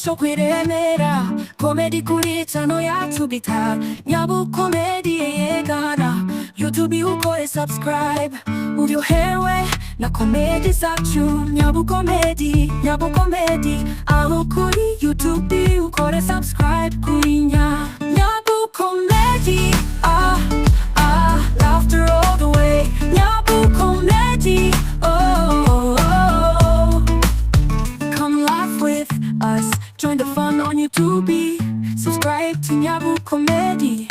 cyo kwiremera komedi kuri channel yacu bita Nyabu komedi yegana YouTube ukore subscribe uryohewe na komedi zacu Nyabu komedi aho kuri YouTube ukore subscribe kuri Nyabu komedi laughter all the way Nyabu komedi come laugh with us join the fun on YouTube subscribe to Nyabu komedi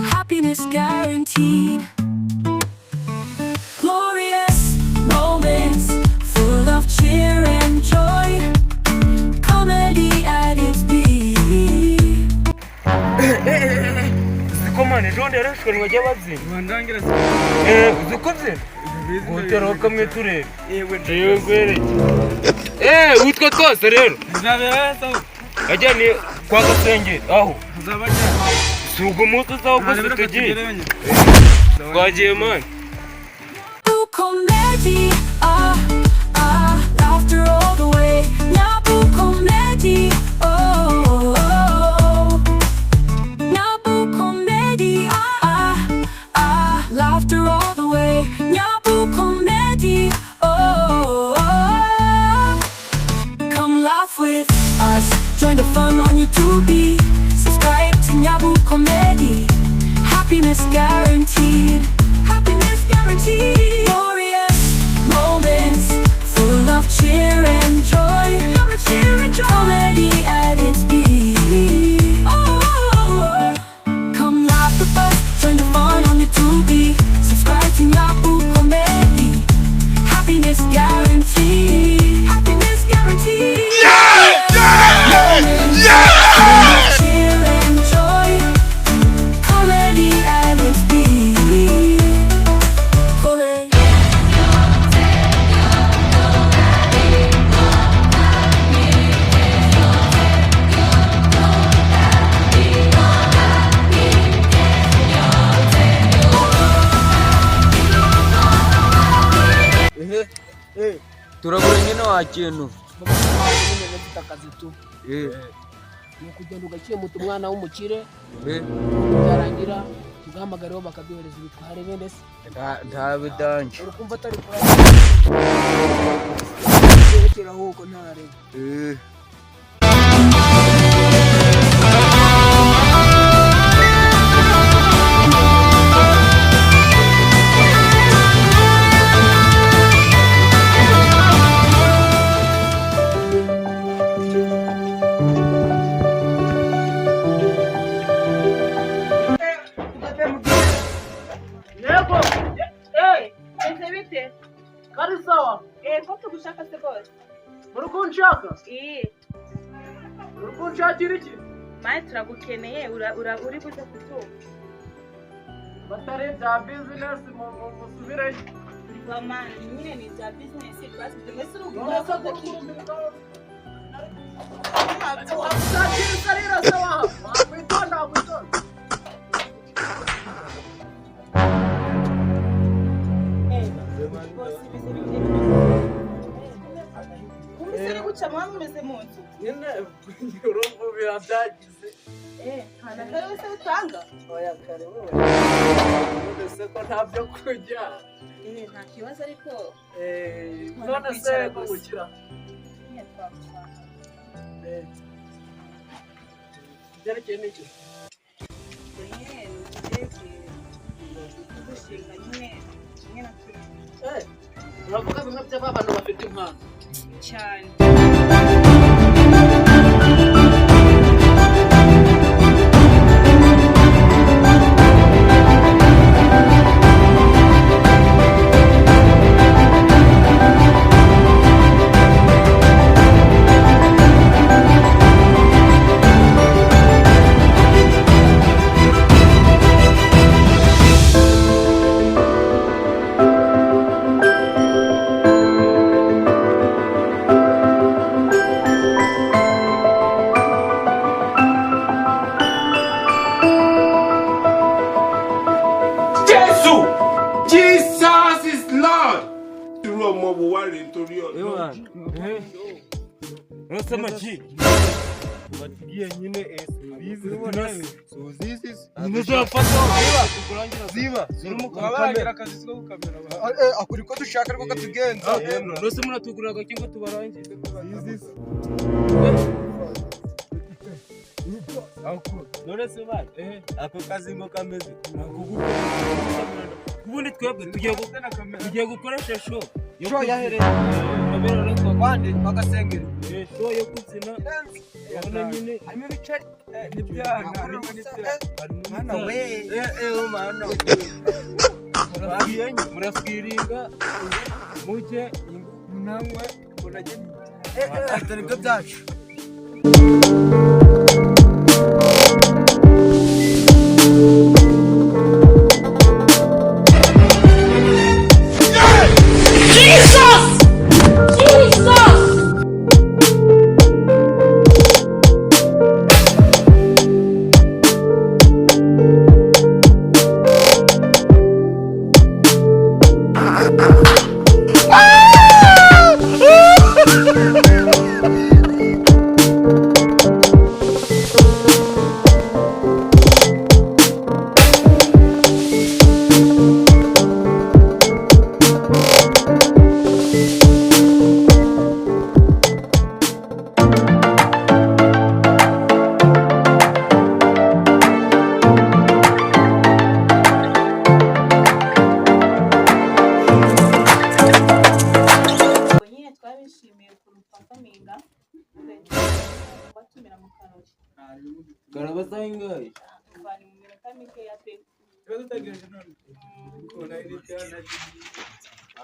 happiness guaranteed glorious moments full of cheer and joy comedy at its peak Zikomane jonde yarashwe ry'abazini Wandangira zikuze gutera kamwe turebe yewe ngwere utwo twose rero zabeza ajyane kwa gasenge aho zabajya sugo muto zawo gusa tugiye twagiye man comedy laughter all the way Nyabu comedy Nyabu comedy laughter all the way Nyabu comedy come laugh with us join the fun on YouTube subscribe to Nyabu comedy happiness guaranteed glorious moments full of cheer and joy comedy at its peak come laugh with us join the fun on YouTube subscribe to Nyabu comedy happiness guaranteed cheer and joy comedy at its peak turagura nyine wa kintu akazi tu kugenda ugakemuta umwana w'umukire byarangira tugahamagaraho bakabyohereza ibitware bene se nta bidanje urukumva atari kora ahubwo ntarebe Urukunshakira Mai turagukeneye uri buze kubyumva batare bya business musubire mama nyine ni bya business twasize mwese urugura Sakiri sarira sawa kwitonda Umusore guca mwana umeze mu nzu nyine urumva byagize hana kare wese utanga oya kare wowe none ko ntabyo kurya nta kibazo ariko none se ko gukira byerekeye n'iki uravuga bimwe by'abantu bafite impano cyane Unasema ji Batugiye nyine bizi suzizi Ntuzafata ziba zirimo kubarangira akazi ko gukamera abantu. akuri ko dushaka rwo katugenza Nose muratuguraga cyangwa tubarangize zizi none se bari ako kazi ngo kameze ubundi twebwe tugiye gukoresha show yahereye bandi bagasengera show yo kutsina abona nyine harimo ibiceri n'ibyana harimo mwana we mwana murafwiringa mujye namwe muragenda atari byo byacu Garabasa ingai. Bari mu minota mike ya pe.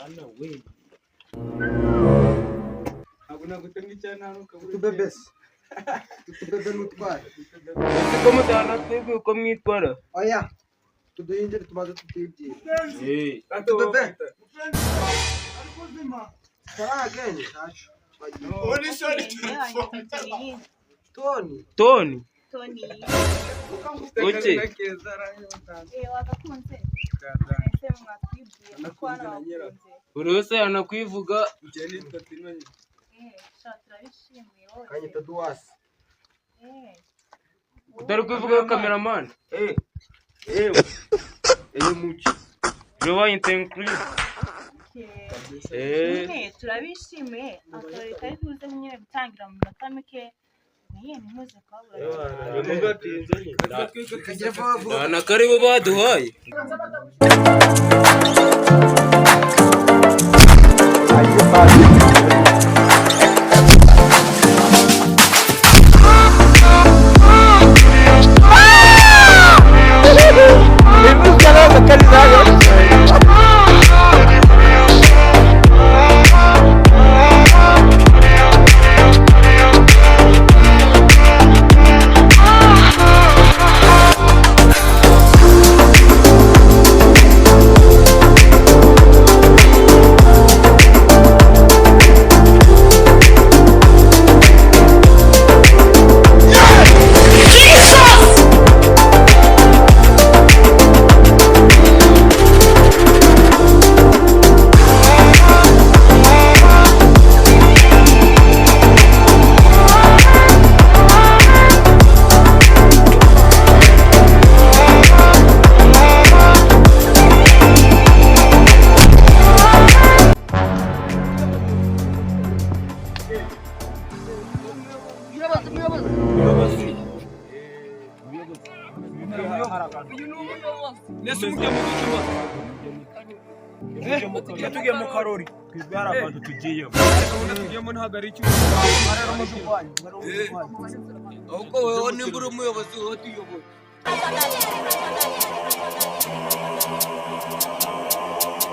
Ana we. Abuna gutenga cyane hano kaburi. Tutubebe n'utwara. Ko mutana twebwe uko mwitwara. Oya. Tuduhindire tumaze tutibye. Tutubebe. Karagenge. Oni sorry. Tony. Oche. Wakakunze. Buri wese yanakwivuga kanyita duwasi utari kwivuga cameraman muci Jowa intenkuri turabishimiye akarere kari kuze nyine gutangira mu minota mike niye nimuze kwabura na karibu baduhaye Nese mujye mu kibazo tugiye mu karori kwizara abantu tugiyemo ariko tugiyemo ntago ari cyo ahubwo wewe nimbura umuyobozi wo tuyoboye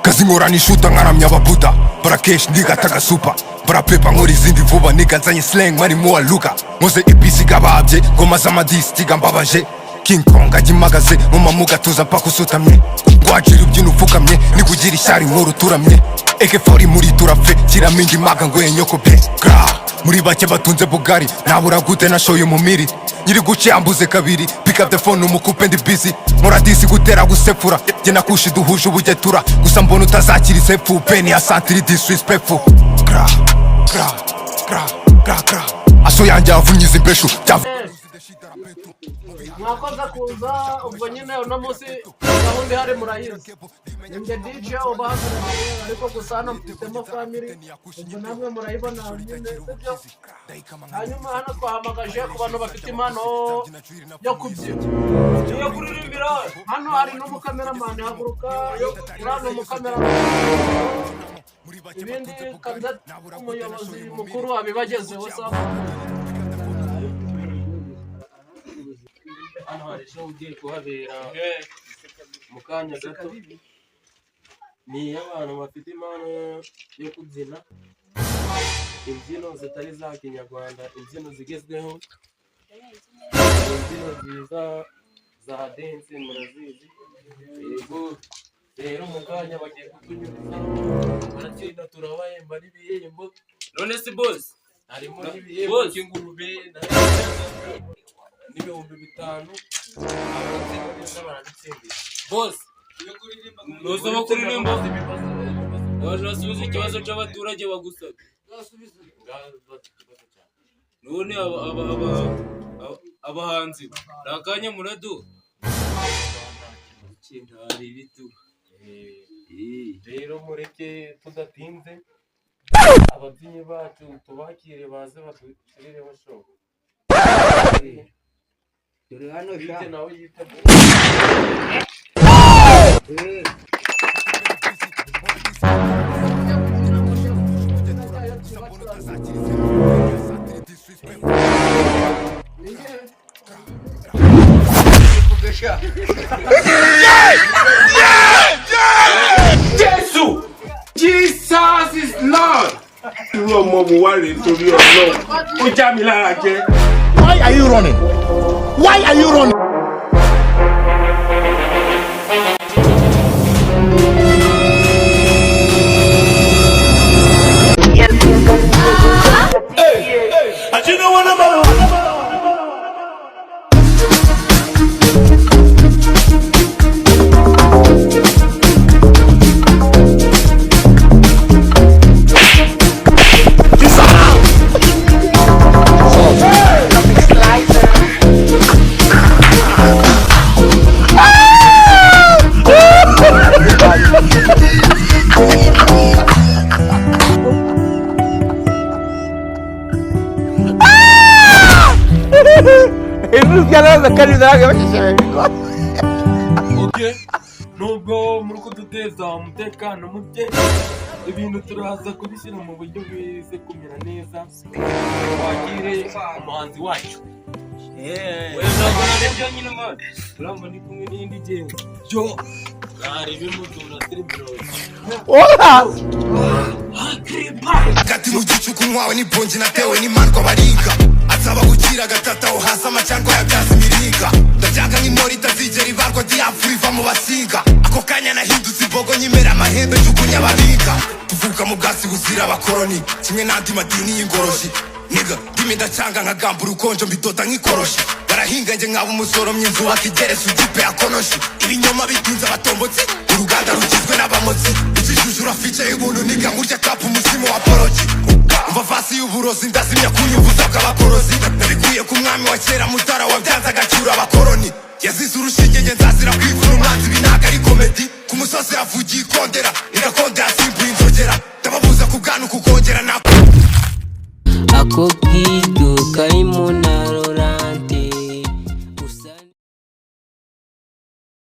kazi nkora nishuta nkaramya ababuda barakesh ndigataga super barapepa nkora izindi vuba nigazanye slang mari muwa luka nkoze ipisi gababye ngoma z'amadisi tigambabaje King Kong agimagaze mu mamuga tuza mpaka usutamye gwajira ubyino upfukamye nikugira ishyari nkuru turamye AK40 muri turafe kiramindi maga ngo yenyoko be gra muri bake batunze bugari nabura gute nashoye mu miri nyiri guce ambuze kabiri pick up the phone umukupe ndi busy muradisi gutera gusepfura jye nakushi duhuje ubugetura gusa mbona utazakira isepfu peni ya santiri disrespectful gra gra gra gra gra aso yanjye avunyiza imbeshu mwakoze kuza ubwo nyine uno munsi gahunda ihari murayizi njye DJ ubahagarariye ariko gusa hano mfitemo family ubwo namwe murayibona nyine sibyo hanyuma hano twahamagaje ku bantu bafite impano yo kubyina yo kuririmbira hano hari n'umukameramani haguruka urano umukameramani ibindi kabisa umuyobozi mukuru abibagezeho sawa hano hari show ugiye kuhabera mu kanya gato ni abantu bafite impano yo kubyina imbyino zitari za kinyarwanda imbyino zigezweho imbyino nziza za dance murazizi yego rero mu kanya bagiye kutunyuriza baratsinda turabahemba n'ibihembo none si boss harimo n'ibihembo by'ingurube n'ibihumbi 5 abatsinda barabitsindira boss nuzaba kuririmba nasubiza ikibazo cy'abaturage bagusabye none abahanzi nakanya muradu hari ibitugu rero mureke tudatinze ababyinnyi bacu tubakire baze badushyirireho show dore hano sha nawe yiteguye Jesus is Lord. Irú ọmọ mo wá rèé torí Ọlọ́run. Ó já mi lára jẹ. Why are you running? Why are you running? You know what I'm about? Okay, nubwo muri kuduteza umutekano muke ibintu turaza kubishyira mu buryo bize kumera neza twagire umuhanzi wacu ntabwo narebye nyine mwana uramba ndi kumwe n'indi gengo yo narebe mutura tribulosi Gati mu gicuku nkwawe n'ibongi natewe n'imandwa baringa asaba gukira gatata aho hasi amacandwa yabyaza imiringa ndajyaga nk'intore itazigera ibarwa diyapfura iva mu basinga ako kanya nahindutse imbogo nyimera amahembe njugunya abaringa tuvuka mu bwatsi buzira abakoroni kimwe n'andi madini y'ingoroshi niga ndimi ndacanga nkagamba urukonjo mbidoda nk'ikoroshi barahinga nje nkaba umusoromyi inzu bakigereza ugipe ya konoshi ibinyoma bitinze abatombotsi uruganda rugizwe n'abamotsi ikijuje uraficaye ubuntu niga nkurya kapu umuzimu wa poroji umva vasi y'uburozi ndazimya kunyumvuza bw'abakorozi nabikuye ku mwami wa kera mutara wabyanze agacyura abakoroni yazize urushinge nge nzazira kwivura umwanzi binaga ari komedi ku musozi yavugiye ikondera igakonde yasimbuye inzogera ndababuza ku bwantu kukongera nako